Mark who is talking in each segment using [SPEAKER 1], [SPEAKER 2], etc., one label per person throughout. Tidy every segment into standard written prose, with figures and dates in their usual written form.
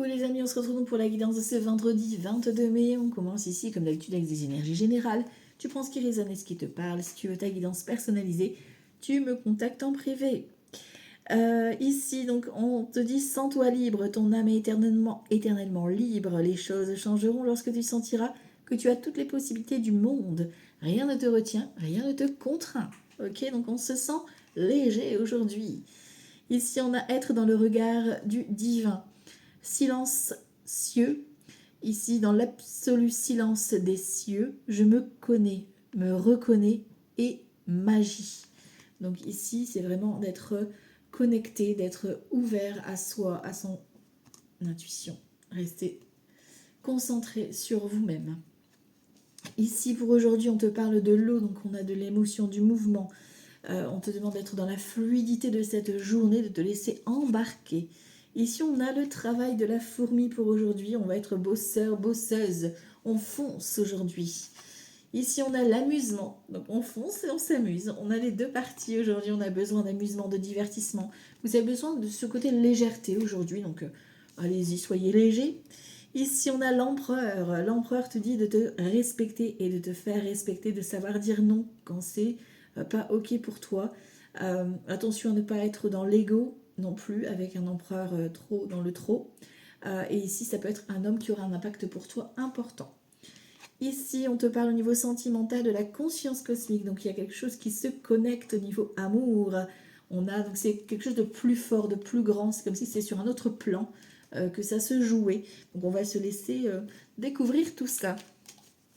[SPEAKER 1] Coucou les amis, on se retrouve donc pour la guidance de ce vendredi 22 mai. On commence ici comme d'habitude avec des énergies générales. Tu prends ce qui résonne et ce qui te parle. Si tu veux ta guidance personnalisée, tu me contactes en privé. Ici donc on te dit sens-toi libre, ton âme est éternellement libre. Les choses changeront lorsque tu sentiras que tu as toutes les possibilités du monde. Rien ne te retient, rien ne te contraint. Ok, donc on se sent léger aujourd'hui. Ici on a être dans le regard du divin. Silencieux, ici dans l'absolu silence des cieux, je me connais, me reconnais et magie. Donc ici, c'est vraiment d'être connecté, d'être ouvert à soi, à son intuition. Restez concentré sur vous-même. Ici, pour aujourd'hui, on te parle de l'eau, donc on a de l'émotion, du mouvement. On te demande d'être dans la fluidité de cette journée, de te laisser embarquer. Ici, on a le travail de la fourmi pour aujourd'hui. On va être bosseur, bosseuse. On fonce aujourd'hui. Ici, on a l'amusement. Donc, on fonce et on s'amuse. On a les deux parties aujourd'hui. On a besoin d'amusement, de divertissement. Vous avez besoin de ce côté de légèreté aujourd'hui. Donc, allez-y, soyez léger. Ici, on a l'empereur. L'empereur te dit de te respecter et de te faire respecter, de savoir dire non quand c'est pas ok pour toi. Attention à ne pas être dans l'ego non plus, avec un empereur trop dans le trop. Et ici, ça peut être un homme qui aura un impact pour toi important. Ici, on te parle au niveau sentimental de la conscience cosmique. Donc, il y a quelque chose qui se connecte au niveau amour. Donc c'est quelque chose de plus fort, de plus grand. C'est comme si c'était sur un autre plan que ça se jouait. Donc, on va se laisser découvrir tout ça.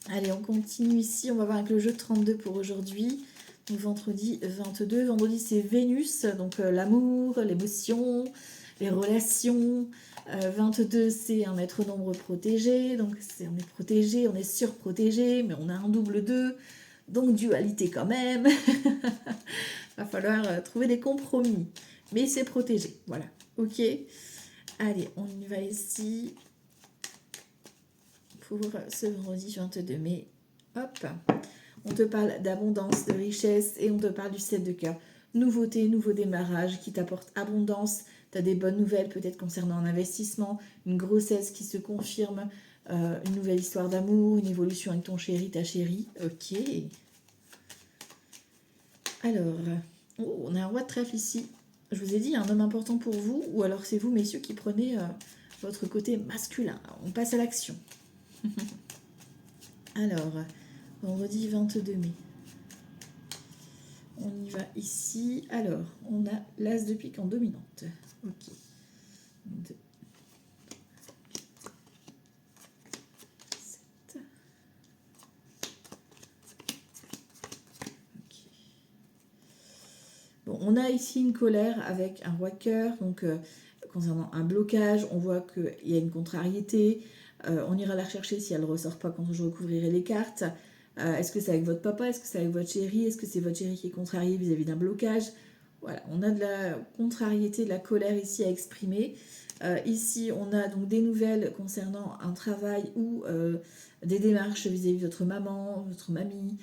[SPEAKER 1] Allez, on continue ici. On va voir avec le jeu 32 pour aujourd'hui. Donc, vendredi 22. Vendredi, c'est Vénus. Donc, l'amour, l'émotion, les relations. 22, c'est un maître nombre protégé. Donc, on est protégé, on est surprotégé, mais on a un double 2. Donc, dualité quand même. Va falloir trouver des compromis. Mais c'est protégé. Voilà. Ok. Allez, on y va ici. Pour ce vendredi 22 mai. Hop. On te parle d'abondance, de richesse et on te parle du 7 de cœur. Nouveauté, nouveau démarrage qui t'apporte abondance. Tu as des bonnes nouvelles peut-être concernant un investissement, une grossesse qui se confirme, une nouvelle histoire d'amour, une évolution avec ton chéri, ta chérie. Ok. Alors, on a un roi de trèfle ici. Je vous ai dit, un homme important pour vous, ou alors c'est vous, messieurs, qui prenez votre côté masculin. On passe à l'action. Alors, vendredi 22 mai. On y va ici. Alors, on a l'as de pique en dominante. Ok. 2, 7. Ok. Bon, on a ici une colère avec un roi de cœur. Donc, concernant un blocage, on voit qu'il y a une contrariété. On ira la rechercher si elle ne ressort pas quand je recouvrirai les cartes. Est-ce que c'est avec votre papa? Est-ce que c'est avec votre chéri? Est-ce que c'est votre chéri qui est contrarié vis-à-vis d'un blocage? Voilà, on a de la contrariété, de la colère ici à exprimer. Ici, on a donc des nouvelles concernant un travail ou des démarches vis-à-vis de votre maman, votre mamie,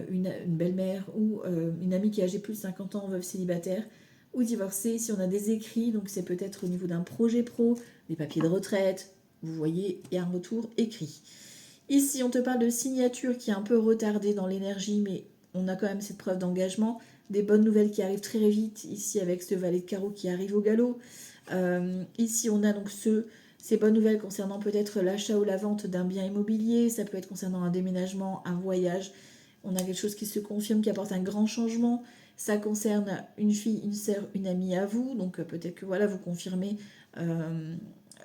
[SPEAKER 1] une belle-mère ou une amie qui a âgée plus de 50 ans, veuve célibataire ou divorcée. Si on a des écrits, donc c'est peut-être au niveau d'un projet pro, des papiers de retraite. Vous voyez, il y a un retour écrit. Ici, on te parle de signature qui est un peu retardée dans l'énergie, mais on a quand même cette preuve d'engagement. Des bonnes nouvelles qui arrivent très vite, ici avec ce valet de carreau qui arrive au galop. Ici, on a donc ces bonnes nouvelles concernant peut-être l'achat ou la vente d'un bien immobilier. Ça peut être concernant un déménagement, un voyage. On a quelque chose qui se confirme, qui apporte un grand changement. Ça concerne une fille, une sœur, une amie à vous. Donc peut-être que voilà, vous confirmez...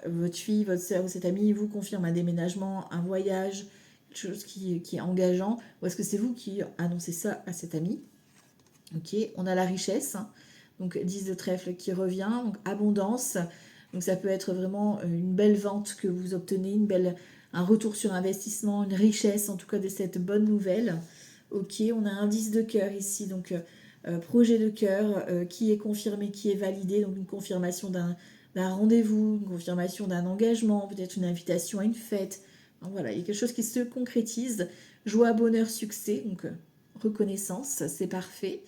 [SPEAKER 1] votre fille, votre soeur ou cette amie vous confirme un déménagement, un voyage, quelque chose qui est engageant, ou est-ce que c'est vous qui annoncez ça à cette amie? Ok, on a la richesse, donc 10 de trèfle qui revient, donc abondance, donc ça peut être vraiment une belle vente que vous obtenez, un retour sur investissement, une richesse en tout cas de cette bonne nouvelle. Ok, on a un 10 de cœur ici, donc projet de cœur qui est confirmé, qui est validé, donc une confirmation d'un rendez-vous, une confirmation d'un engagement, peut-être une invitation à une fête. Donc voilà, il y a quelque chose qui se concrétise. Joie, bonheur, succès, donc reconnaissance, c'est parfait.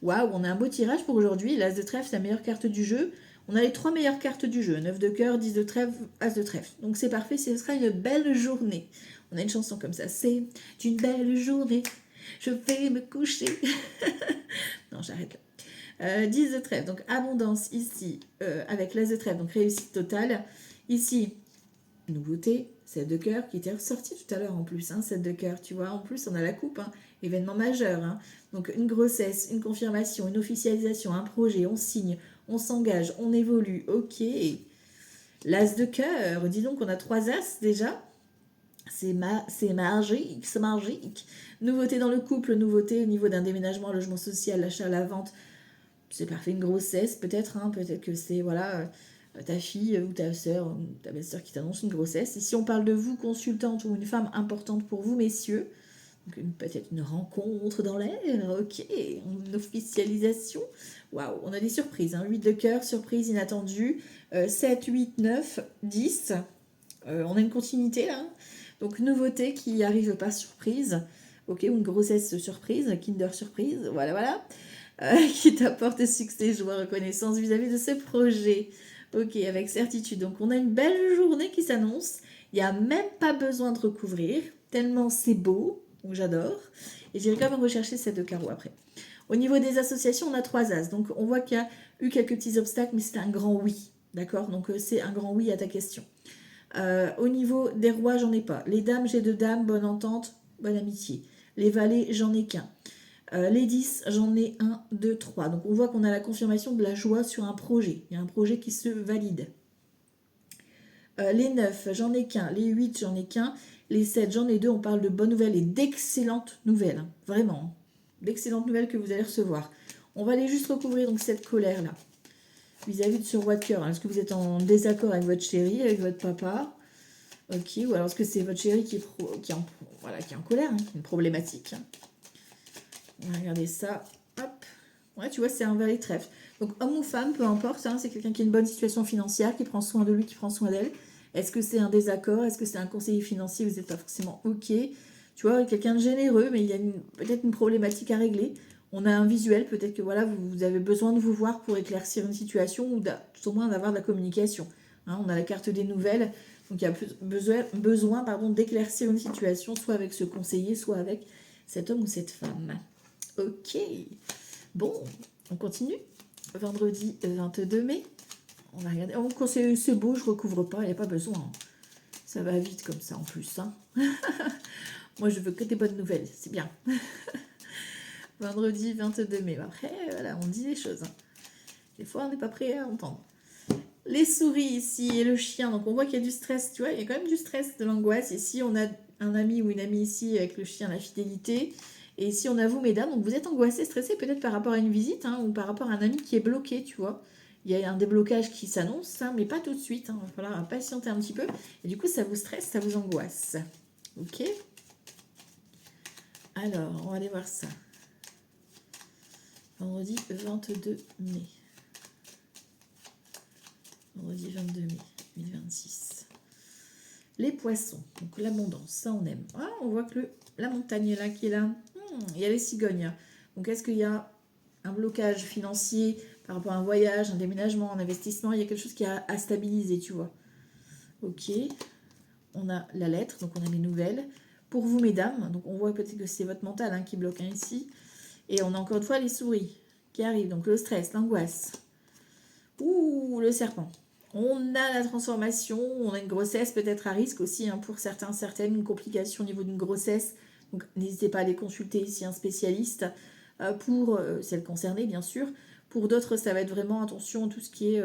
[SPEAKER 1] Waouh, on a un beau tirage pour aujourd'hui. L'as de trèfle, c'est la meilleure carte du jeu. On a les 3 meilleures cartes du jeu, 9 de cœur, 10 de trèfle, As de trèfle. Donc c'est parfait, ce sera une belle journée. On a une chanson comme ça, c'est une belle journée, je vais me coucher. Non, j'arrête là. 10 de trèfle, donc abondance ici, avec l'As de trèfle, donc réussite totale. Ici, nouveauté, 7 de cœur qui était ressorti tout à l'heure en plus, 7 de cœur, tu vois, en plus on a la coupe, événement majeur, donc une grossesse, une confirmation, une officialisation, un projet, on signe, on s'engage, on évolue, ok. L'As de cœur, dis donc on a 3 As déjà, c'est magique, c'est magique. Nouveauté dans le couple, nouveauté au niveau d'un déménagement, logement social, l'achat, la vente, c'est parfait, une grossesse peut-être, peut-être que c'est, voilà, ta fille ou ta soeur, ou ta belle-sœur qui t'annonce une grossesse. Ici, on parle de vous, consultante ou une femme importante pour vous, messieurs. Donc, peut-être une rencontre dans l'air, ok, une officialisation. Waouh, on a des surprises, 8 de cœur, surprise inattendue, 7, 8, 9, 10. On a une continuité là. Donc, nouveauté qui arrive pas surprise. Ok, ou une grossesse surprise, Kinder surprise, voilà. Qui t'apporte succès, joie, reconnaissance vis-à-vis de ce projet. Ok, avec certitude. Donc, on a une belle journée qui s'annonce. Il n'y a même pas besoin de recouvrir, tellement c'est beau. Donc, j'adore. Et j'irai quand même rechercher ces 2 carreaux après. Au niveau des associations, on a 3 As. Donc, on voit qu'il y a eu quelques petits obstacles, mais c'est un grand oui. D'accord? Donc, c'est un grand oui à ta question. Au niveau des rois, j'en ai pas. Les dames, j'ai 2 dames, bonne entente, bonne amitié. Les valets, j'en ai qu'un. Les 10, j'en ai 1, 2, 3. Donc on voit qu'on a la confirmation de la joie sur un projet. Il y a un projet qui se valide. Les 9, j'en ai qu'un. Les 8, j'en ai qu'un. Les 7, j'en ai 2. On parle de bonnes nouvelles et d'excellentes nouvelles. Vraiment. D'excellentes nouvelles que vous allez recevoir. On va aller juste recouvrir donc cette colère-là. Vis-à-vis de ce roi de cœur. Est-ce que vous êtes en désaccord avec votre chéri, avec votre papa? Ok. Ou alors est-ce que c'est votre chéri qui est en colère, une problématique. On va regarder ça. Hop. Ouais, tu vois, c'est un valet de trèfle. Donc, homme ou femme, peu importe, c'est quelqu'un qui a une bonne situation financière, qui prend soin de lui, qui prend soin d'elle. Est-ce que c'est un désaccord? Est-ce que c'est un conseiller financier? Vous n'êtes pas forcément OK. Tu vois, quelqu'un de généreux, mais il y a peut-être une problématique à régler. On a un visuel, peut-être que voilà, vous avez besoin de vous voir pour éclaircir une situation ou tout au moins d'avoir de la communication. On a la carte des nouvelles, donc il y a besoin d'éclaircir une situation, soit avec ce conseiller, soit avec cet homme ou cette femme. Ok, bon, on continue. Vendredi 22 mai. On va regarder. Oh, quand c'est beau, je recouvre pas, il n'y a pas besoin. Ça va vite comme ça en plus. Moi, je veux que des bonnes nouvelles, c'est bien. Vendredi 22 mai. Après, voilà, on dit des choses. Des fois, on n'est pas prêt à entendre. Les souris ici et le chien. Donc, on voit qu'il y a du stress, tu vois. Il y a quand même du stress, de l'angoisse. Ici, on a un ami ou une amie ici avec le chien, la fidélité. Et ici, on a vous, mesdames, donc vous êtes angoissées, stressées peut-être par rapport à une visite ou par rapport à un ami qui est bloqué, tu vois. Il y a un déblocage qui s'annonce, mais pas tout de suite. Il va falloir patienter un petit peu. Et du coup, ça vous stresse, ça vous angoisse. Ok. Alors, on va aller voir ça. Vendredi 22 mai. Vendredi 22 mai 2026. Les poissons, donc l'abondance, ça on aime. Ah, on voit que la montagne là qui est là, il y a les cigognes. Donc est-ce qu'il y a un blocage financier par rapport à un voyage, un déménagement, un investissement? Il y a quelque chose qui a à stabiliser, tu vois. Ok, on a la lettre, donc on a les nouvelles. Pour vous, mesdames, donc on voit peut-être que c'est votre mental qui bloque ici. Et on a encore une fois les souris qui arrivent, donc le stress, l'angoisse. Ouh, le serpent. On a la transformation, on a une grossesse peut-être à risque aussi pour certaines, une complication au niveau d'une grossesse. Donc n'hésitez pas à aller consulter ici un spécialiste pour celles concernées bien sûr. Pour d'autres, ça va être vraiment attention à tout ce qui est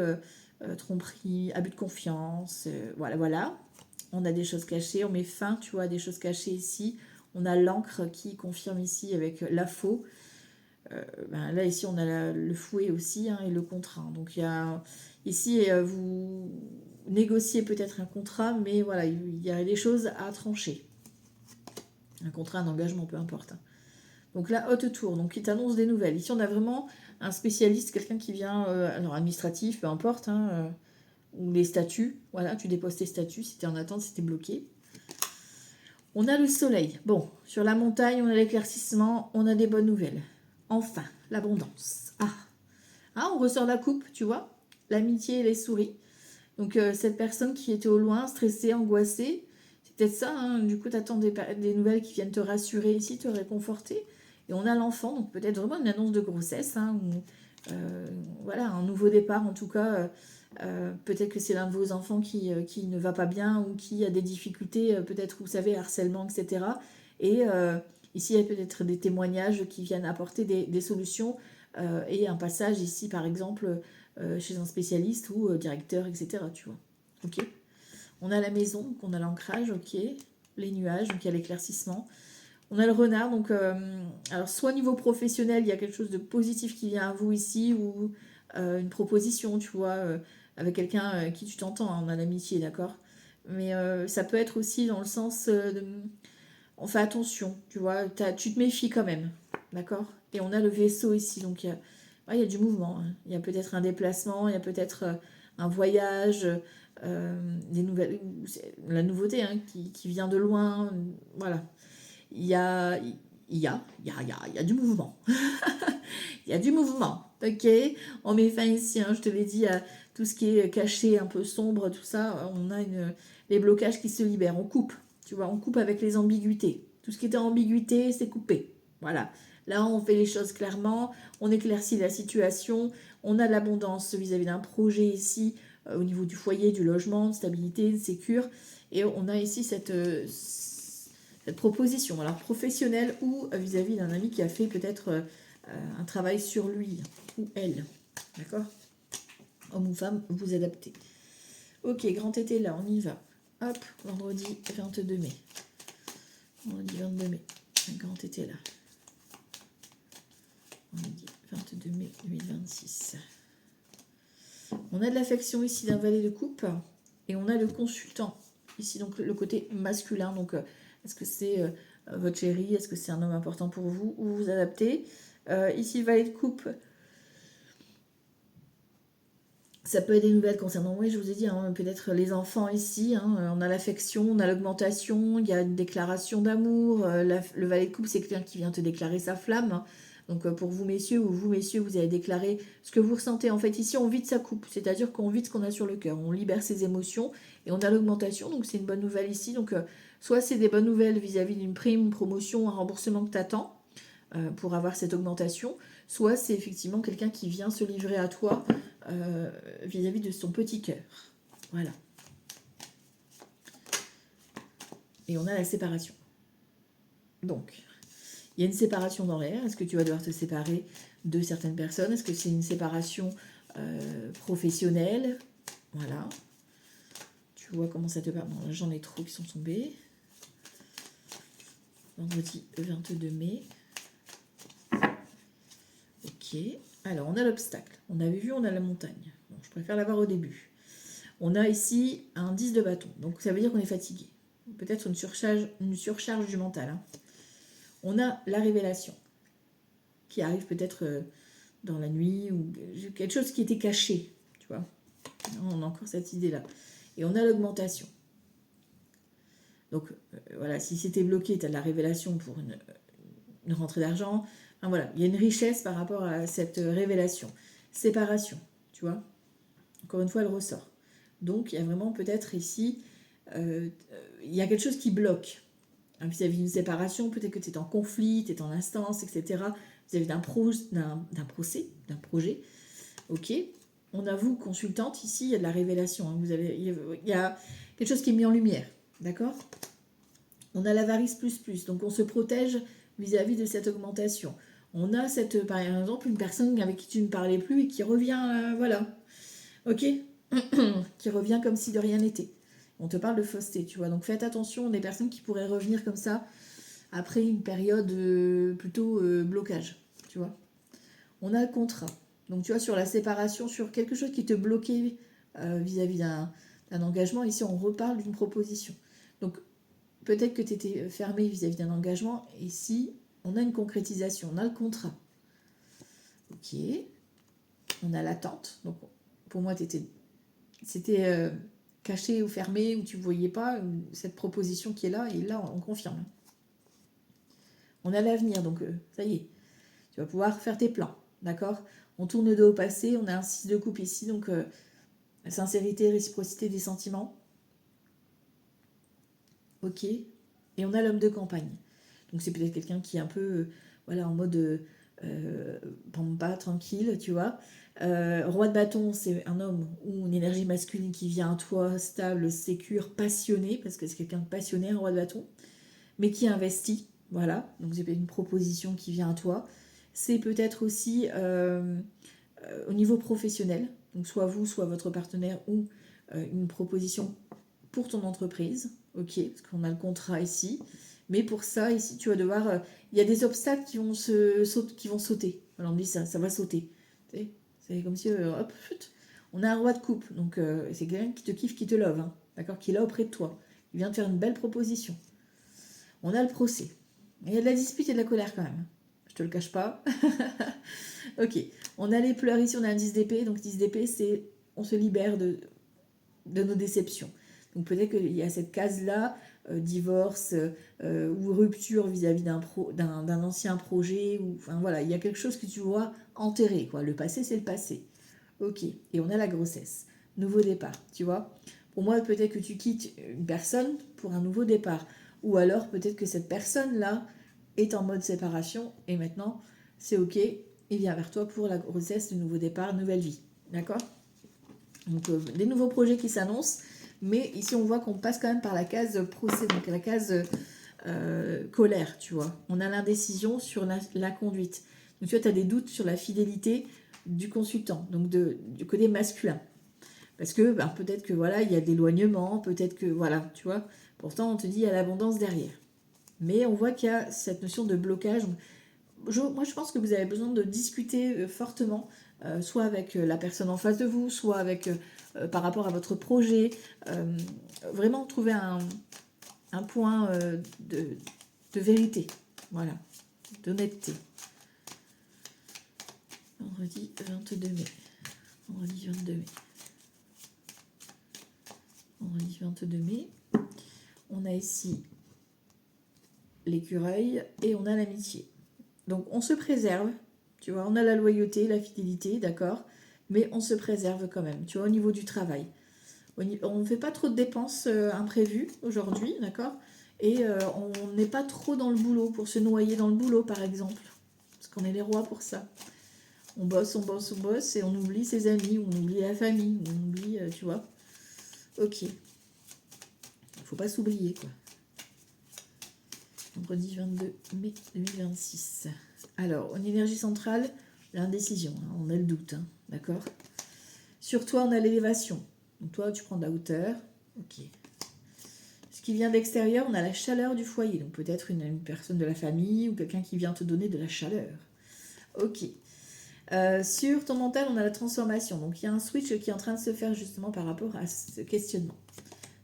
[SPEAKER 1] tromperie, abus de confiance, voilà. On a des choses cachées, on met fin, tu vois, à des choses cachées ici. On a l'encre qui confirme ici avec la faux. Là, ici, on a le fouet aussi et le contrat. Donc, il y a ici, vous négociez peut-être un contrat, mais voilà, il y a des choses à trancher. Un contrat, un engagement, peu importe. Donc, la haute tour, donc qui t'annonce des nouvelles. Ici, on a vraiment un spécialiste, quelqu'un qui vient, alors administratif, peu importe, ou les statuts. Voilà, tu déposes tes statuts si tu es en attente, si tu es bloqué. On a le soleil. Bon, sur la montagne, on a l'éclaircissement, on a des bonnes nouvelles. Enfin, l'abondance. Ah, on ressort la coupe, tu vois. l'amitié et les souris. Donc cette personne qui était au loin, stressée, angoissée, c'est peut-être ça, hein. Du coup tu attends des nouvelles qui viennent te rassurer ici, te réconforter. Et on a l'enfant, donc peut-être vraiment une annonce de grossesse, hein, ou voilà, un nouveau départ en tout cas. Peut-être que c'est l'un de vos enfants qui ne va pas bien ou qui a des difficultés, peut-être, vous savez, harcèlement, etc. Et ici, il y a peut-être des témoignages qui viennent apporter des solutions et un passage ici, par exemple, chez un spécialiste ou directeur, etc. Tu vois. Ok. On a la maison, donc on a l'ancrage, ok. Les nuages, donc il y a l'éclaircissement. On a le renard, donc alors soit au niveau professionnel, il y a quelque chose de positif qui vient à vous ici, ou une proposition, tu vois, avec quelqu'un qui tu t'entends, hein, on a l'amitié, d'accord. Mais ça peut être aussi dans le sens on fait attention, tu vois, tu te méfies quand même, d'accord. Et on a le vaisseau ici, donc il y a du mouvement, hein. Il y a peut-être un déplacement, il y a peut-être un voyage, des nouvelles, la nouveauté hein, qui vient de loin, voilà. Il y a, il y a du mouvement. Il y a du mouvement, ok. On met fin ici, hein, je te l'ai dit, à tout ce qui est caché, un peu sombre, tout ça. On a les blocages qui se libèrent. On coupe, tu vois, on coupe avec les ambiguïtés. Tout ce qui était ambiguïté, c'est coupé. Voilà. Là, on fait les choses clairement, on éclaircit la situation, on a de l'abondance vis-à-vis d'un projet ici, au niveau du foyer, du logement, de stabilité, de sécurité. Et on a ici cette proposition, alors professionnelle ou vis-à-vis d'un ami qui a fait peut-être un travail sur lui ou elle. D'accord. Homme ou femme, vous adaptez. Ok, grand été là, on y va. Hop, vendredi 22 mai. Vendredi 22 mai. Un grand été là. Vendredi 22 mai 2026. On a de l'affection ici d'un valet de coupe. Et on a le consultant. Ici, donc le côté masculin. Donc, est-ce que c'est votre chéri? Est-ce que c'est un homme important pour vous? Ou vous adaptez? Ici, le valet de coupe. Ça peut être des nouvelles concernant, oui, je vous ai dit, hein, peut-être les enfants ici, hein, on a l'affection, on a l'augmentation, il y a une déclaration d'amour, le valet de coupe, c'est quelqu'un qui vient te déclarer sa flamme, hein. Donc pour vous messieurs, ou vous messieurs, vous allez déclarer ce que vous ressentez. En fait ici, on vide sa coupe, c'est-à-dire qu'on vide ce qu'on a sur le cœur, on libère ses émotions, et on a l'augmentation, donc c'est une bonne nouvelle ici. Donc soit c'est des bonnes nouvelles vis-à-vis d'une prime, une promotion, un remboursement que tu attends pour avoir cette augmentation, soit c'est effectivement quelqu'un qui vient se livrer à toi vis-à-vis de son petit cœur. Voilà. Et on a la séparation. Donc, il y a une séparation dans l'air. Est-ce que tu vas devoir te séparer de certaines personnes? Est-ce que c'est une séparation professionnelle? Voilà. Tu vois comment ça te parle. Bon, là, j'en ai trop qui sont tombés. Vendredi 22 mai. Ok. Alors, on a l'obstacle. On avait vu, on a la montagne. Bon, je préfère l'avoir au début. On a ici un 10 de bâton. Donc, ça veut dire qu'on est fatigué. Peut-être une surcharge du mental. Hein. On a la révélation qui arrive peut-être dans la nuit ou quelque chose qui était caché. Tu vois. On a encore cette idée-là. Et on a l'augmentation. Donc, voilà, si c'était bloqué, tu as de la révélation pour une rentrée d'argent. Enfin, voilà, il y a une richesse par rapport à cette révélation. Séparation, tu vois. Encore une fois, elle ressort. Donc, il y a vraiment peut-être ici, il y a quelque chose qui bloque. Vis-à-vis d'une séparation, peut-être que tu es en conflit, tu es en instance, etc. Vis-à-vis d'un procès, d'un projet. Ok. On a vous, consultante, ici, il y a de la révélation. Hein. Il y a quelque chose qui est mis en lumière. D'accord. On a l'avarice plus. Donc, on se protège vis-à-vis de cette augmentation. On a par exemple, une personne avec qui tu ne parlais plus et qui revient, voilà. Ok. Qui revient comme si de rien n'était. On te parle de fausseté, tu vois. Donc faites attention des personnes qui pourraient revenir comme ça après une période plutôt blocage, tu vois. On a le contrat. Donc tu vois, sur la séparation, sur quelque chose qui te bloquait vis-à-vis d'un engagement, ici on reparle d'une proposition. Donc peut-être que tu étais fermé vis-à-vis d'un engagement, et ici on a une concrétisation, on a le contrat. Ok. On a l'attente. Donc pour moi, c'était caché ou fermé, ou tu ne voyais pas cette proposition qui est là, et là on confirme. On a l'avenir, donc ça y est, tu vas pouvoir faire tes plans, d'accord. On tourne le dos au passé, on a un 6 de coupe ici, donc sincérité, réciprocité des sentiments. Ok. Et on a l'homme de campagne. Donc c'est peut-être quelqu'un qui est un peu voilà, en mode pampa, tranquille, tu vois. Roi de bâton, c'est un homme ou une énergie masculine qui vient à toi, stable, sécure, passionné, parce que c'est quelqu'un de passionné, un roi de bâton, mais qui investit. Voilà, donc c'est peut-être une proposition qui vient à toi. C'est peut-être aussi au niveau professionnel, donc soit vous, soit votre partenaire, ou une proposition pour ton entreprise, ok, parce qu'on a le contrat ici. Mais pour ça, ici, tu vas devoir... il y a des obstacles qui vont, qui vont sauter. Alors on me dit ça va sauter. C'est comme si, hop, chut, on a un roi de coupe. Donc c'est quelqu'un qui te kiffe, qui te love, hein, d'accord, qui est là auprès de toi. Il vient te faire une belle proposition. On a le procès. Il y a de la dispute et de la colère quand même. Je te le cache pas. Ok. On a les pleurs ici, on a un 10 d'épée. Donc 10 d'épée, c'est on se libère de nos déceptions. Donc peut-être qu'il y a cette case-là, divorce ou rupture vis-à-vis d'un ancien projet. Ou, enfin voilà, il y a quelque chose que tu vois enterré, quoi. Le passé, c'est le passé. Ok. Et on a la grossesse. Nouveau départ, tu vois. Pour moi, peut-être que tu quittes une personne pour un nouveau départ. Ou alors peut-être que cette personne-là est en mode séparation et maintenant, c'est ok, il vient vers toi pour la grossesse, le nouveau départ, nouvelle vie. D'accord? Donc des nouveaux projets qui s'annoncent, mais ici on voit qu'on passe quand même par la case procès, donc la case colère, tu vois. On a l'indécision sur la conduite. Donc tu vois, tu as des doutes sur la fidélité du consultant, donc du côté masculin. Parce que ben, peut-être que voilà, il y a de l'éloignement, peut-être que voilà, tu vois. Pourtant, on te dit il y a l'abondance derrière. Mais on voit qu'il y a cette notion de blocage. Moi, je pense que vous avez besoin de discuter fortement, soit avec la personne en face de vous, soit avec par rapport à votre projet. Vraiment trouver un point de vérité, voilà, d'honnêteté. Vendredi 22 mai. Vendredi 22 mai. Vendredi 22 mai. On a ici l'écureuil et on a l'amitié. Donc on se préserve, tu vois, on a la loyauté, la fidélité, d'accord, mais on se préserve quand même, tu vois, au niveau du travail. On ne fait pas trop de dépenses imprévues aujourd'hui, d'accord, et on n'est pas trop dans le boulot pour se noyer dans le boulot, par exemple, parce qu'on est les rois pour ça. On bosse, on bosse, on bosse, et on oublie ses amis, on oublie la famille, on oublie, tu vois. Ok. Il ne faut pas s'oublier, quoi. Vendredi 22 mai 2026. Alors, en énergie centrale, l'indécision, hein, on a le doute, hein, d'accord. Sur toi, on a l'élévation. Donc toi, tu prends de la hauteur. Ok. Ce qui vient d'extérieur, on a la chaleur du foyer. Donc peut-être une personne de la famille ou quelqu'un qui vient te donner de la chaleur. Ok. Sur ton mental, on a la transformation. Donc il y a un switch qui est en train de se faire justement par rapport à ce questionnement.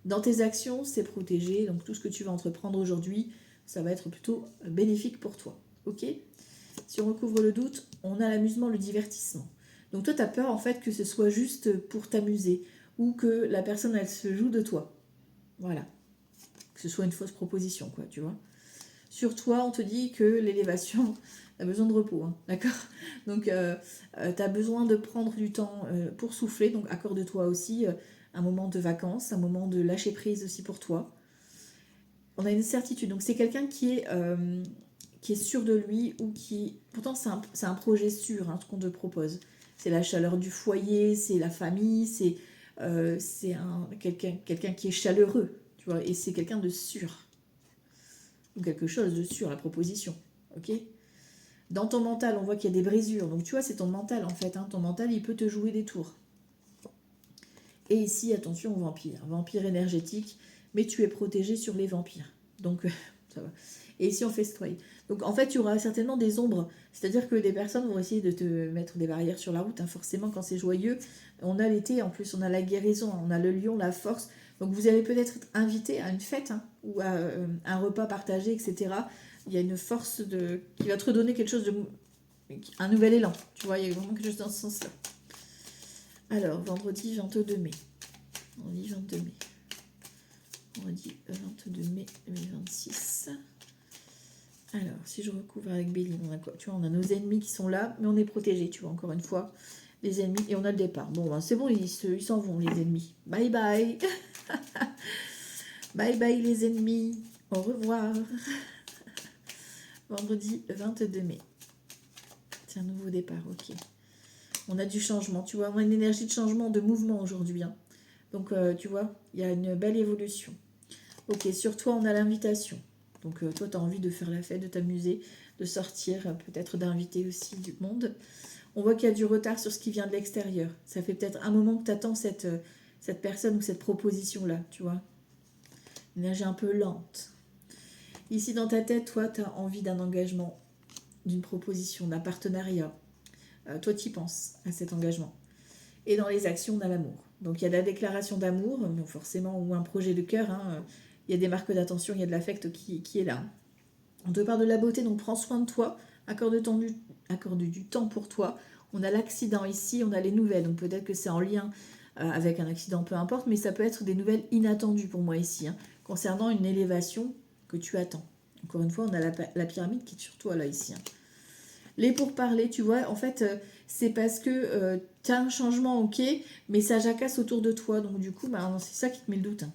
[SPEAKER 1] Dans tes actions, c'est protégé. Donc tout ce que tu vas entreprendre aujourd'hui, ça va être plutôt bénéfique pour toi. Ok. Si on recouvre le doute, on a l'amusement, le divertissement. Donc toi, tu as peur en fait que ce soit juste pour t'amuser ou que la personne, elle se joue de toi. Voilà. Que ce soit une fausse proposition, quoi, tu vois. Sur toi, on te dit que l'élévation a besoin de repos, hein, d'accord. Donc, tu as besoin de prendre du temps pour souffler. Donc, accorde-toi aussi un moment de vacances, un moment de lâcher prise aussi pour toi. On a une certitude. Donc, c'est quelqu'un qui est sûr de lui ou qui... Pourtant, c'est un projet sûr, hein, ce qu'on te propose. C'est la chaleur du foyer, c'est la famille, c'est quelqu'un qui est chaleureux, tu vois, et c'est quelqu'un de sûr. Ou quelque chose de sûr, la proposition, ok. Dans ton mental, on voit qu'il y a des brisures. Donc, tu vois, c'est ton mental, en fait. Hein. Ton mental, il peut te jouer des tours. Et ici, attention aux vampires. Vampire énergétique, mais tu es protégé sur les vampires. Donc, ça va. Et ici, on fait festoye. Donc, en fait, il y aura certainement des ombres. C'est-à-dire que des personnes vont essayer de te mettre des barrières sur la route. Hein. Forcément, quand c'est joyeux, on a l'été, en plus, on a la guérison, on a le lion, la force. Donc, vous allez peut-être être invité à une fête hein, ou à un repas partagé, etc. Il y a une force qui va te redonner quelque chose un nouvel élan. Tu vois, il y a vraiment quelque chose dans ce sens-là. Alors, vendredi 22 mai. Vendredi 22 mai. Vendredi 22 mai 2026. Alors, si je recouvre avec Béline, on a quoi? Tu vois, on a nos ennemis qui sont là, mais on est protégés, tu vois, encore une fois. Les ennemis, et on a le départ. Bon, ben, c'est bon, ils s'en vont, les ennemis. Bye bye. Bye bye, les ennemis. Au revoir. Vendredi 22 mai. C'est un nouveau départ, ok. On a du changement, tu vois, on a une énergie de changement, de mouvement aujourd'hui. Hein. Donc, tu vois, il y a une belle évolution. Ok, sur toi, on a l'invitation. Donc, toi, tu as envie de faire la fête, de t'amuser, de sortir, peut-être d'inviter aussi du monde. On voit qu'il y a du retard sur ce qui vient de l'extérieur. Ça fait peut-être un moment que tu attends cette personne ou cette proposition-là, tu vois. Une énergie un peu lente. Ici, dans ta tête, toi, tu as envie d'un engagement, d'une proposition, d'un partenariat. Toi, tu y penses à cet engagement. Et dans les actions, on a l'amour. Donc, il y a de la déclaration d'amour, forcément, ou un projet de cœur. Hein. Il y a des marques d'attention, il y a de l'affect qui est là. On te parle de la beauté, donc prends soin de toi. Accorde du temps pour toi. On a l'accident ici, on a les nouvelles. Donc, peut-être que c'est en lien avec un accident, peu importe. Mais ça peut être des nouvelles inattendues pour moi ici. Hein, concernant une élévation que tu attends. Encore une fois, on a la pyramide qui est sur toi, là, ici. Hein. Les pourparlers, tu vois, en fait, c'est parce que tu as un changement, ok, mais ça jacasse autour de toi. Donc, du coup, bah, c'est ça qui te met le doute. Hein.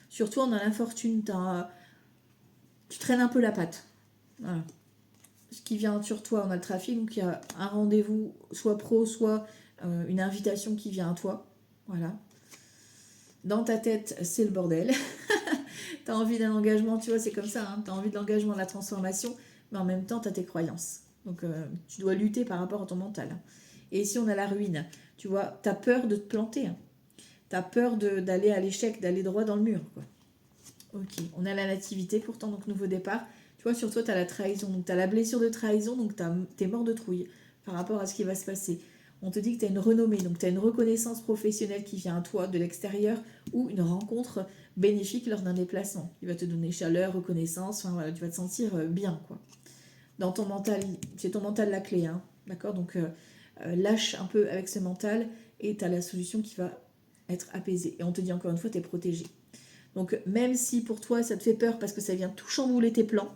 [SPEAKER 1] Surtout, on a l'infortune, tu traînes un peu la patte. Voilà. Ce qui vient sur toi, on a le trafic, donc il y a un rendez-vous, soit pro, soit une invitation qui vient à toi. Voilà. Dans ta tête, c'est le bordel. Tu as envie d'un engagement, tu vois, c'est comme ça. Hein. Tu as envie de l'engagement, de la transformation, mais en même temps, tu as tes croyances. Donc, tu dois lutter par rapport à ton mental. Et ici, on a la ruine. Tu vois, tu as peur de te planter. Hein. Tu as peur d'aller à l'échec, d'aller droit dans le mur. Quoi. Ok, on a la nativité, pourtant, donc nouveau départ. Tu vois, sur toi, tu as la trahison. Donc, tu as la blessure de trahison, donc tu es mort de trouille par rapport à ce qui va se passer. On te dit que tu as une renommée, donc tu as une reconnaissance professionnelle qui vient à toi de l'extérieur ou une rencontre bénéfique lors d'un déplacement. Il va te donner chaleur, reconnaissance, enfin voilà, tu vas te sentir bien, quoi. Dans ton mental, c'est ton mental la clé, hein, d'accord? Donc, lâche un peu avec ce mental et tu as la solution qui va être apaisée. Et on te dit encore une fois, tu es protégé. Donc, même si pour toi, ça te fait peur parce que ça vient tout chambouler tes plans,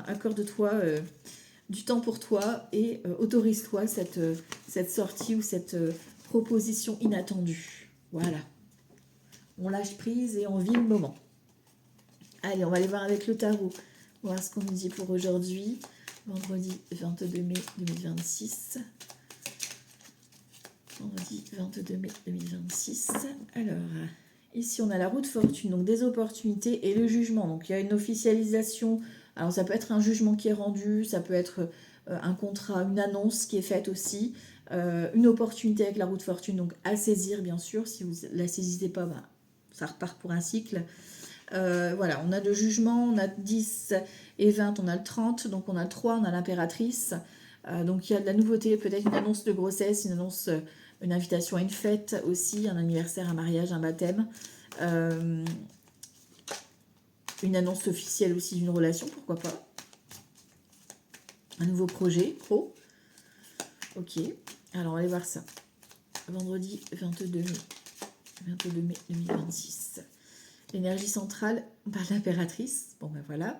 [SPEAKER 1] accorde-toi du temps pour toi et autorise-toi cette sortie ou cette proposition inattendue. Voilà. On lâche prise et on vit le moment. Allez, on va aller voir avec le tarot. Voir ce qu'on nous dit pour aujourd'hui. Vendredi 22 mai 2026. Vendredi 22 mai 2026. Alors, ici on a la roue de fortune, donc des opportunités et le jugement. Donc il y a une officialisation. Alors ça peut être un jugement qui est rendu, ça peut être un contrat, une annonce qui est faite aussi. Une opportunité avec la roue de fortune, donc à saisir bien sûr. Si vous ne la saisissez pas, ça repart pour un cycle. Voilà, on a le jugement, on a 10 et 20, on a le 30, donc on a le 3, on a l'impératrice. Donc il y a de la nouveauté, peut-être une annonce de grossesse, une annonce, une invitation à une fête aussi, un anniversaire, un mariage, un baptême. Une annonce officielle aussi d'une relation, pourquoi pas. Un nouveau projet pro. Ok, alors on va aller voir ça. Vendredi 22 mai 2026. L'énergie centrale par l'impératrice. Bon ben voilà.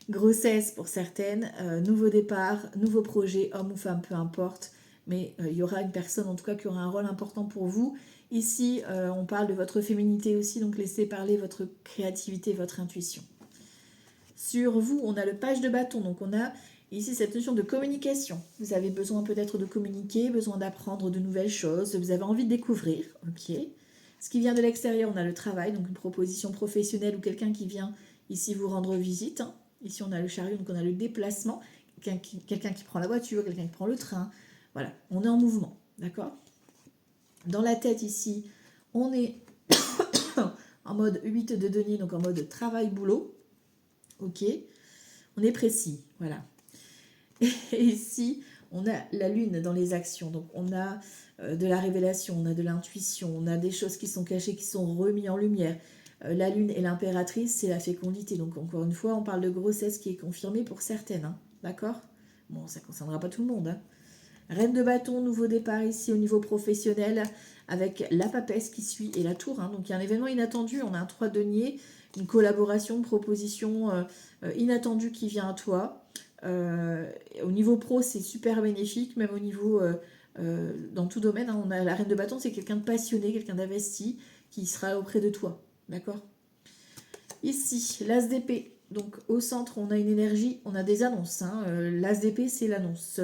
[SPEAKER 1] Grossesse pour certaines, nouveau départ, nouveau projet, homme ou femme, peu importe. Mais il y aura une personne en tout cas qui aura un rôle important pour vous. Ici, on parle de votre féminité aussi, donc laissez parler votre créativité, votre intuition. Sur vous, on a le page de bâton, donc on a ici cette notion de communication. Vous avez besoin peut-être de communiquer, besoin d'apprendre de nouvelles choses, vous avez envie de découvrir, ok. Ce qui vient de l'extérieur, on a le travail, donc une proposition professionnelle ou quelqu'un qui vient ici vous rendre visite. Hein. Ici, on a le chariot, donc on a le déplacement, quelqu'un qui prend la voiture, quelqu'un qui prend le train. Voilà, on est en mouvement, d'accord. Dans la tête ici, on est en mode 8 de denier, donc en mode travail-boulot. Ok, on est précis, voilà. Et ici, on a la lune dans les actions. Donc, on a de la révélation, on a de l'intuition, on a des choses qui sont cachées, qui sont remises en lumière. La lune et l'impératrice, c'est la fécondité. Donc, encore une fois, on parle de grossesse qui est confirmée pour certaines. Hein, d'accord? Bon, ça ne concernera pas tout le monde. Hein. Reine de bâton, nouveau départ ici au niveau professionnel, avec la papesse qui suit et la tour. Hein. Donc il y a un événement inattendu, on a un 3 denier, une collaboration, une proposition inattendue qui vient à toi. Au niveau pro, c'est super bénéfique, même au niveau, dans tout domaine, hein, on a la reine de bâton, c'est quelqu'un de passionné, quelqu'un d'investi, qui sera auprès de toi, d'accord? Ici, l'as d'épée, donc au centre, on a une énergie, on a des annonces, hein. L'as d'épée, c'est l'annonce,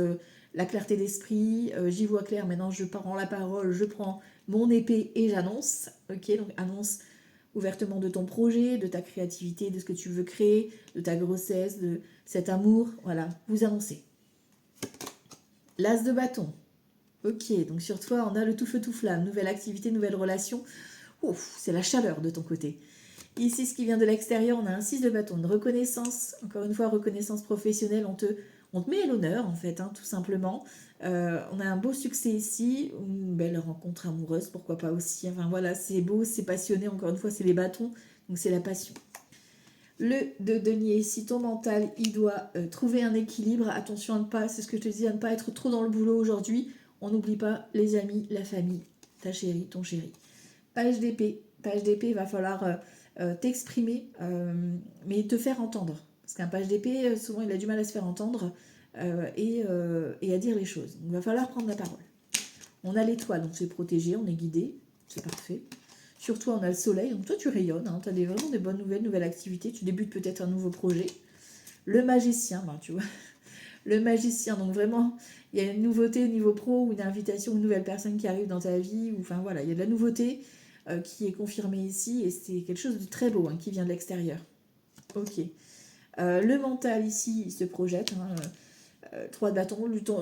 [SPEAKER 1] la clarté d'esprit, j'y vois clair, maintenant je prends la parole, je prends mon épée et j'annonce, ok? Donc annonce ouvertement de ton projet, de ta créativité, de ce que tu veux créer, de ta grossesse, de cet amour, voilà, vous annoncez. L'as de bâton, ok, donc sur toi, on a le tout feu tout flamme, nouvelle activité, nouvelle relation, ouf, c'est la chaleur de ton côté. Ici, ce qui vient de l'extérieur, on a un 6 de bâton, une reconnaissance, encore une fois, reconnaissance professionnelle, on te met à l'honneur, en fait, hein, tout simplement. On a un beau succès ici, une belle rencontre amoureuse, pourquoi pas aussi. Enfin voilà, c'est beau, c'est passionné, encore une fois, c'est les bâtons, donc c'est la passion. Le de denier, si ton mental, il doit trouver un équilibre, attention à ne pas, c'est ce que je te dis, à ne pas être trop dans le boulot aujourd'hui. On n'oublie pas les amis, la famille, ta chérie, ton chéri. Page d'épée, il va falloir t'exprimer, mais te faire entendre. Parce qu'un page d'épée, souvent, il a du mal à se faire entendre et à dire les choses. Donc, il va falloir prendre la parole. On a l'étoile, donc c'est protégé, on est guidé, c'est parfait. Sur toi, on a le soleil, donc toi, tu rayonnes, hein, tu as vraiment des bonnes nouvelles, nouvelles activités, tu débutes peut-être un nouveau projet. Le magicien, ben, tu vois, le magicien, donc vraiment, il y a une nouveauté au niveau pro, ou une invitation, une nouvelle personne qui arrive dans ta vie, ou enfin voilà, il y a de la nouveauté qui est confirmée ici, et c'est quelque chose de très beau hein, qui vient de l'extérieur. Ok. Le mental ici, il se projette. 3 de bâton,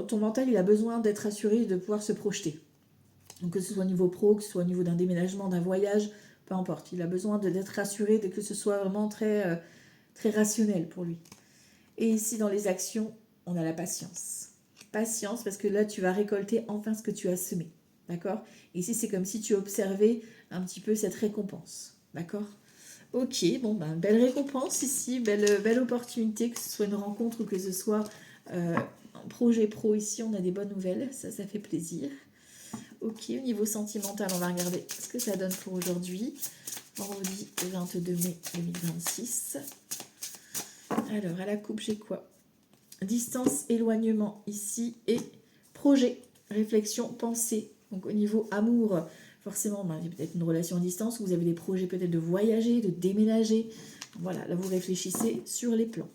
[SPEAKER 1] ton mental, il a besoin d'être assuré et de pouvoir se projeter. Donc que ce soit au niveau pro, que ce soit au niveau d'un déménagement, d'un voyage, peu importe. Il a besoin d'être rassuré, de que ce soit vraiment très, très rationnel pour lui. Et ici, dans les actions, on a la patience. Patience, parce que là, tu vas récolter enfin ce que tu as semé. D'accord? Ici, c'est comme si tu observais un petit peu cette récompense. D'accord? Ok, bon, ben, belle récompense ici, belle opportunité, que ce soit une rencontre ou que ce soit un projet pro ici, on a des bonnes nouvelles, ça fait plaisir. Ok, au niveau sentimental, on va regarder ce que ça donne pour aujourd'hui. Vendredi 22 mai 2026. Alors, à la coupe, j'ai quoi? Distance, éloignement ici et projet, réflexion, pensée. Donc, au niveau amour, forcément, ben, il y a peut-être une relation à distance, vous avez des projets peut-être de voyager, de déménager. Voilà, là, vous réfléchissez sur les plans.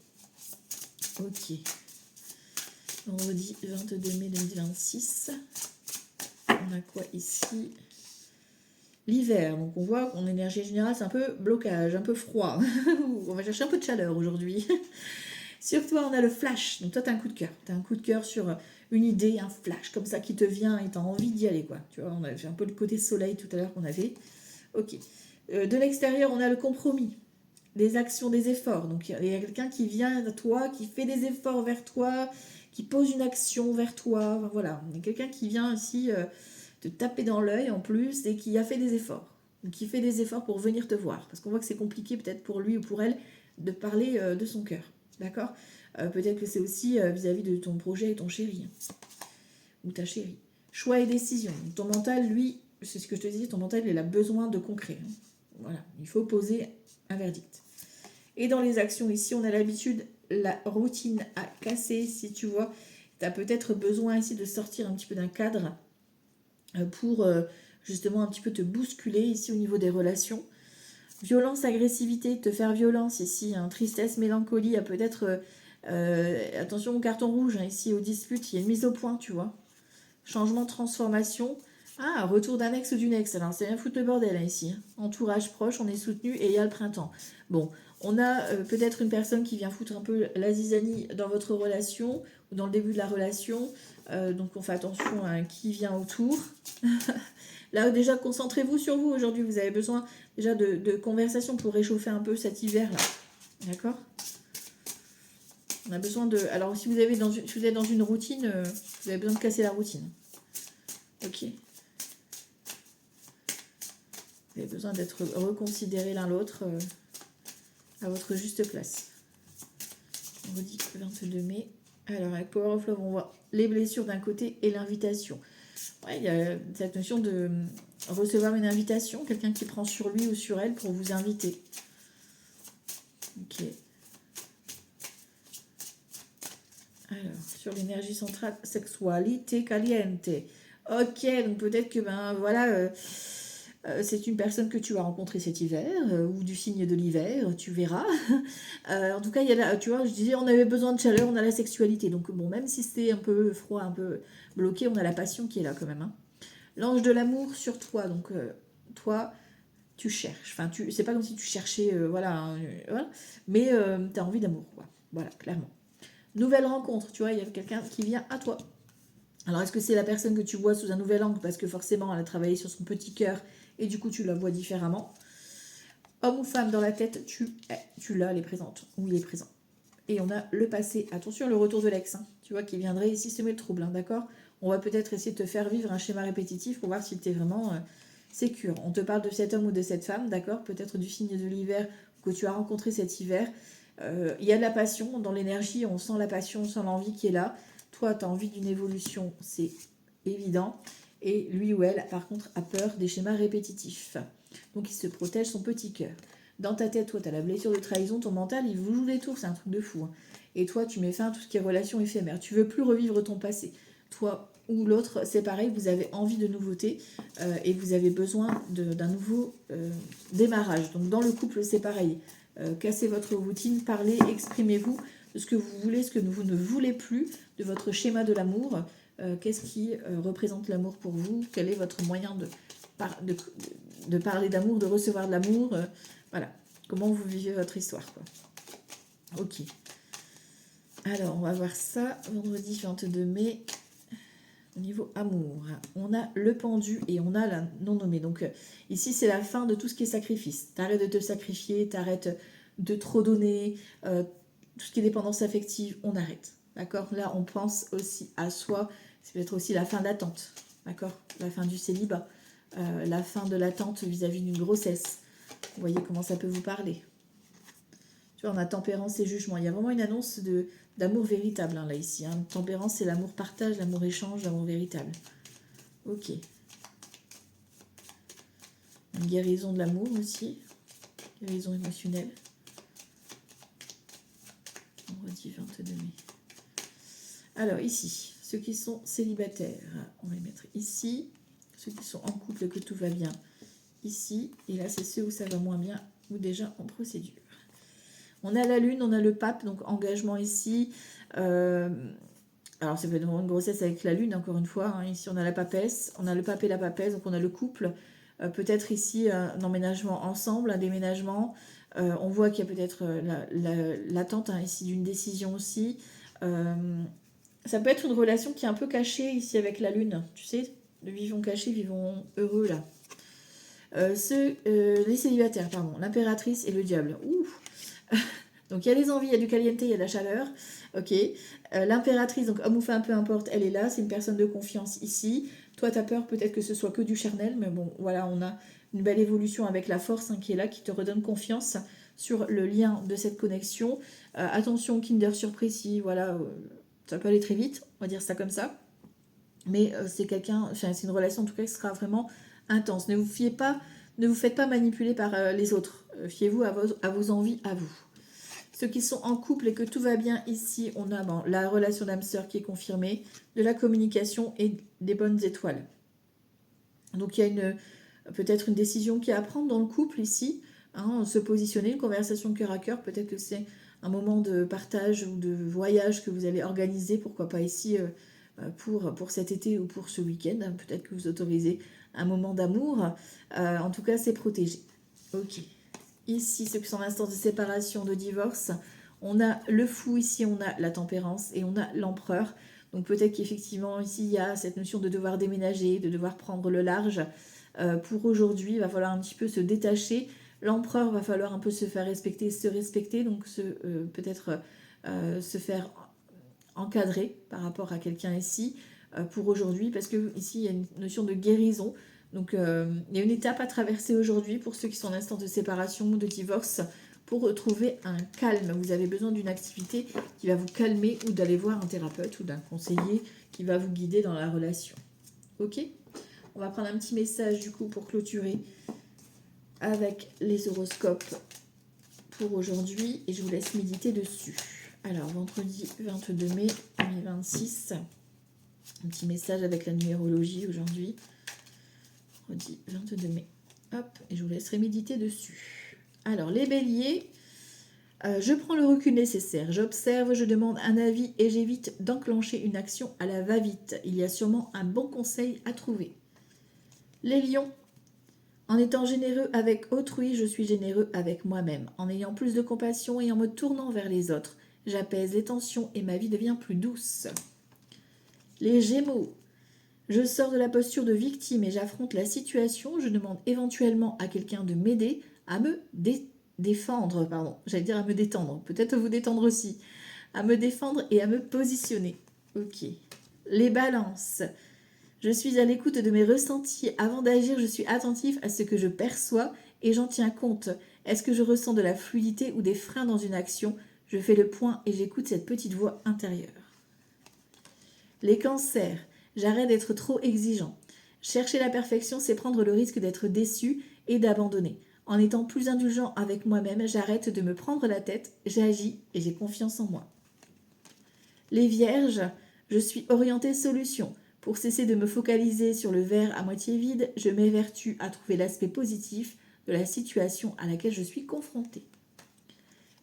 [SPEAKER 1] Ok. Vendredi 22 mai 2026. On a quoi ici? L'hiver, donc on voit qu'en énergie générale, c'est un peu blocage, un peu froid. On va chercher un peu de chaleur aujourd'hui. Sur toi, on a le flash. Donc toi, tu as un coup de cœur. Tu as un coup de cœur sur une idée, un flash comme ça qui te vient et tu as envie d'y aller, quoi. Tu vois, on a fait un peu le côté soleil tout à l'heure qu'on avait. Ok. De l'extérieur, on a le compromis. Des actions, des efforts. Donc il y a quelqu'un qui vient à toi, qui fait des efforts vers toi, qui pose une action vers toi. Enfin, voilà. Il y a quelqu'un qui vient ici te taper dans l'œil en plus et qui a fait des efforts. Qui fait des efforts pour venir te voir. Parce qu'on voit que c'est compliqué peut-être pour lui ou pour elle de parler de son cœur. D'accord? Peut-être que c'est aussi vis-à-vis de ton projet et ton chéri. Ou ta chérie. Choix et décision. Ton mental, lui, c'est ce que je te disais, ton mental, il a besoin de concret. Voilà, il faut poser un verdict. Et dans les actions ici, on a l'habitude, la routine à casser. Si tu vois, tu as peut-être besoin ici de sortir un petit peu d'un cadre pour justement un petit peu te bousculer ici au niveau des relations. Violence, agressivité, te faire violence ici, hein, tristesse, mélancolie, à peut-être... attention au carton rouge, hein, ici aux disputes, il y a une mise au point, tu vois. Changement, transformation. Ah, retour d'un ex ou d'une ex, alors c'est bien foutre le bordel hein, ici. Entourage proche, on est soutenu et il y a le printemps. Bon, on a peut-être une personne qui vient foutre un peu la zizanie dans votre relation ou dans le début de la relation. Donc on fait attention à qui vient autour. Là déjà, concentrez-vous sur vous aujourd'hui. Vous avez besoin déjà de conversation pour réchauffer un peu cet hiver-là. D'accord? On a besoin de... Alors si vous, si vous êtes dans une routine, vous avez besoin de casser la routine. Ok. Vous avez besoin d'être reconsidérés l'un l'autre à votre juste place. On vous dit 22 mai. Alors avec Power of Love, on voit les blessures d'un côté et l'invitation. Ouais, il y a cette notion de recevoir une invitation, quelqu'un qui prend sur lui ou sur elle pour vous inviter. Ok. Alors, sur l'énergie centrale, sexualité caliente. Ok, donc peut-être que, ben voilà, c'est une personne que tu vas rencontrer cet hiver, ou du signe de l'hiver, tu verras. En tout cas, il y a là, tu vois, je disais, on avait besoin de chaleur, on a la sexualité. Donc bon, même si c'était un peu froid, un peu bloqué, on a la passion qui est là quand même. Hein. L'ange de l'amour sur toi, donc toi, tu cherches. Enfin, c'est pas comme si tu cherchais, voilà. Mais tu as envie d'amour, quoi. Voilà, clairement. Nouvelle rencontre, tu vois, il y a quelqu'un qui vient à toi. Alors, est-ce que c'est la personne que tu vois sous un nouvel angle parce que forcément, elle a travaillé sur son petit cœur et du coup, tu la vois différemment. Homme ou femme dans la tête, tu l'as, elle est présente ou il est présent. Et on a le passé. Attention, le retour de l'ex, hein, tu vois, qui viendrait ici semer le trouble, hein, d'accord. On va peut-être essayer de te faire vivre un schéma répétitif pour voir si tu es vraiment sécure. On te parle de cet homme ou de cette femme, d'accord, peut-être du signe de l'hiver que tu as rencontré cet hiver. Il y a de la passion dans l'énergie, on sent la passion, on sent l'envie qui est là. Toi, tu as envie d'une évolution, c'est évident. Et lui ou elle, par contre, a peur des schémas répétitifs. Donc, il se protège son petit cœur. Dans ta tête, toi, tu as la blessure de trahison, ton mental, il vous joue des tours, c'est un truc de fou. Hein. Et toi, tu mets fin à tout ce qui est relation éphémère. Tu veux plus revivre ton passé. Toi ou l'autre, c'est pareil, vous avez envie de nouveautés et vous avez besoin d'un nouveau démarrage. Donc, dans le couple, c'est pareil. Cassez votre routine, parlez, exprimez-vous de ce que vous voulez, ce que vous ne voulez plus, de votre schéma de l'amour. Qu'est-ce qui représente l'amour pour vous? Quel est votre moyen de parler d'amour, de recevoir de l'amour voilà, comment vous vivez votre histoire, quoi. Ok. Alors, on va voir ça, vendredi 22 mai, au niveau amour. On a le pendu et on a la non-nommée. Donc, ici, c'est la fin de tout ce qui est sacrifice. T'arrêtes de te sacrifier, t'arrêtes de trop donner, tout ce qui est dépendance affective, on arrête. D'accord? Là, on pense aussi à soi. C'est peut-être aussi la fin de l'attente. D'accord? La fin du célibat. La fin de l'attente vis-à-vis d'une grossesse. Vous voyez comment ça peut vous parler. Tu vois, on a tempérance et jugement. Il y a vraiment une annonce d'amour véritable, hein, là, ici. Hein. Tempérance, c'est l'amour partage, l'amour échange, l'amour véritable. Ok. Une guérison de l'amour aussi. Guérison émotionnelle. Vendredi 22 mai. Alors, ici, ceux qui sont célibataires, on va les mettre ici. Ceux qui sont en couple, que tout va bien, ici. Et là, c'est ceux où ça va moins bien, ou déjà en procédure. On a la lune, on a le pape, donc engagement ici. Alors, ça peut être une grossesse avec la lune, encore une fois. Hein. Ici, on a la papesse, on a le pape et la papesse, donc on a le couple. Peut-être ici, un emménagement ensemble, un déménagement. On voit qu'il y a peut-être l'attente hein, ici d'une décision aussi. Ça peut être une relation qui est un peu cachée ici avec la lune. Tu sais, de vivons cachés, vivons heureux là. Les célibataires, pardon, l'impératrice et le diable. Ouh. Donc il y a les envies, il y a du caliente, il y a de la chaleur. Ok. L'impératrice, donc homme ou femme, peu importe, elle est là. C'est une personne de confiance ici. Toi, tu as peur peut-être que ce soit que du charnel, mais bon, voilà, on a une belle évolution avec la force hein, qui est là, qui te redonne confiance sur le lien de cette connexion. Attention, Kinder Surprise, si voilà, ça peut aller très vite, on va dire ça comme ça. Mais c'est une relation en tout cas qui sera vraiment intense. Ne vous faites pas manipuler par les autres. Fiez-vous à vos envies, à vous. Ceux qui sont en couple et que tout va bien ici, on a la relation d'âme-sœur qui est confirmée, de la communication et des bonnes étoiles. Donc il y a peut-être une décision qui est à prendre dans le couple ici, hein, se positionner, une conversation cœur à cœur, peut-être que c'est un moment de partage ou de voyage que vous allez organiser, pourquoi pas ici pour cet été ou pour ce week-end, peut-être que vous autorisez un moment d'amour, en tout cas c'est protégé. Ok. Ici, ceux qui sont en instance de séparation, de divorce, on a le fou, ici on a la tempérance et on a l'empereur. Donc peut-être qu'effectivement ici il y a cette notion de devoir déménager, de devoir prendre le large. Pour aujourd'hui, il va falloir un petit peu se détacher. L'empereur va falloir un peu se faire respecter, donc peut-être se faire encadrer par rapport à quelqu'un ici pour aujourd'hui, parce que ici il y a une notion de guérison. Donc il y a une étape à traverser aujourd'hui pour ceux qui sont en instance de séparation ou de divorce pour retrouver un calme. Vous avez besoin d'une activité qui va vous calmer ou d'aller voir un thérapeute ou d'un conseiller qui va vous guider dans la relation. Ok ? On va prendre un petit message du coup pour clôturer avec les horoscopes pour aujourd'hui et je vous laisse méditer dessus. Alors, vendredi 22 mai 2026, un petit message avec la numérologie aujourd'hui. Vendredi 22 mai. Hop, et je vous laisserai méditer dessus. Alors, les béliers, je prends le recul nécessaire, j'observe, je demande un avis et j'évite d'enclencher une action à la va-vite. Il y a sûrement un bon conseil à trouver. Les lions, en étant généreux avec autrui, je suis généreux avec moi-même. En ayant plus de compassion et en me tournant vers les autres, j'apaise les tensions et ma vie devient plus douce. Les gémeaux, je sors de la posture de victime et j'affronte la situation. Je demande éventuellement à quelqu'un de m'aider à me défendre, pardon. J'allais dire à me détendre, peut-être vous détendre aussi. À me défendre et à me positionner. Ok. Les balances, je suis à l'écoute de mes ressentis. Avant d'agir, je suis attentif à ce que je perçois et j'en tiens compte. Est-ce que je ressens de la fluidité ou des freins dans une action? Je fais le point et j'écoute cette petite voix intérieure. Les cancers, j'arrête d'être trop exigeant. Chercher la perfection, c'est prendre le risque d'être déçu et d'abandonner. En étant plus indulgent avec moi-même, j'arrête de me prendre la tête, j'agis et j'ai confiance en moi. Les vierges, je suis orientée solution. Pour cesser de me focaliser sur le verre à moitié vide, je m'évertue à trouver l'aspect positif de la situation à laquelle je suis confrontée.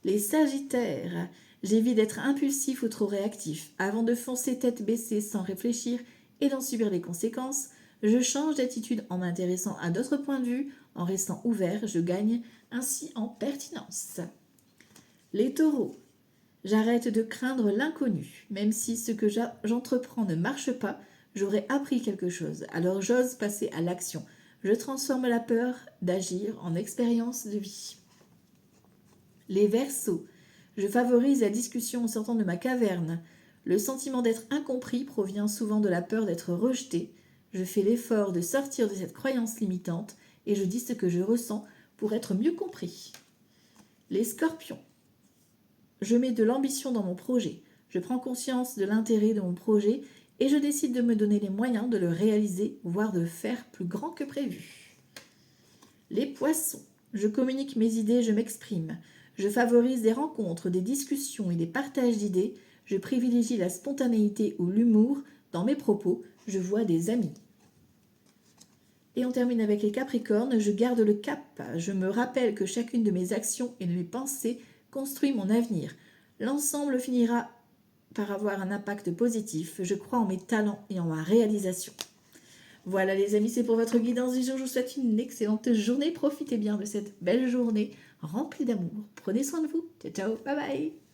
[SPEAKER 1] Les sagittaires, j'évite d'être impulsif ou trop réactif. Avant de foncer tête baissée sans réfléchir et d'en subir les conséquences, je change d'attitude en m'intéressant à d'autres points de vue, en restant ouvert, je gagne ainsi en pertinence. Les taureaux, j'arrête de craindre l'inconnu. Même si ce que j'entreprends ne marche pas, j'aurai appris quelque chose. Alors j'ose passer à l'action. Je transforme la peur d'agir en expérience de vie. Les Verseaux, je favorise la discussion en sortant de ma caverne. Le sentiment d'être incompris provient souvent de la peur d'être rejeté. Je fais l'effort de sortir de cette croyance limitante et je dis ce que je ressens pour être mieux compris. Les Scorpions, je mets de l'ambition dans mon projet. Je prends conscience de l'intérêt de mon projet et je décide de me donner les moyens de le réaliser, voire de faire plus grand que prévu. Les Poissons, je communique mes idées, je m'exprime. Je favorise des rencontres, des discussions et des partages d'idées. Je privilégie la spontanéité ou l'humour. Dans mes propos, je vois des amis. Et on termine avec les Capricornes. Je garde le cap. Je me rappelle que chacune de mes actions et de mes pensées construit mon avenir. L'ensemble finira par avoir un impact positif. Je crois en mes talents et en ma réalisation. Voilà les amis, c'est pour votre guidance du jour. Je vous souhaite une excellente journée. Profitez bien de cette belle journée remplie d'amour. Prenez soin de vous. Ciao, ciao, bye bye.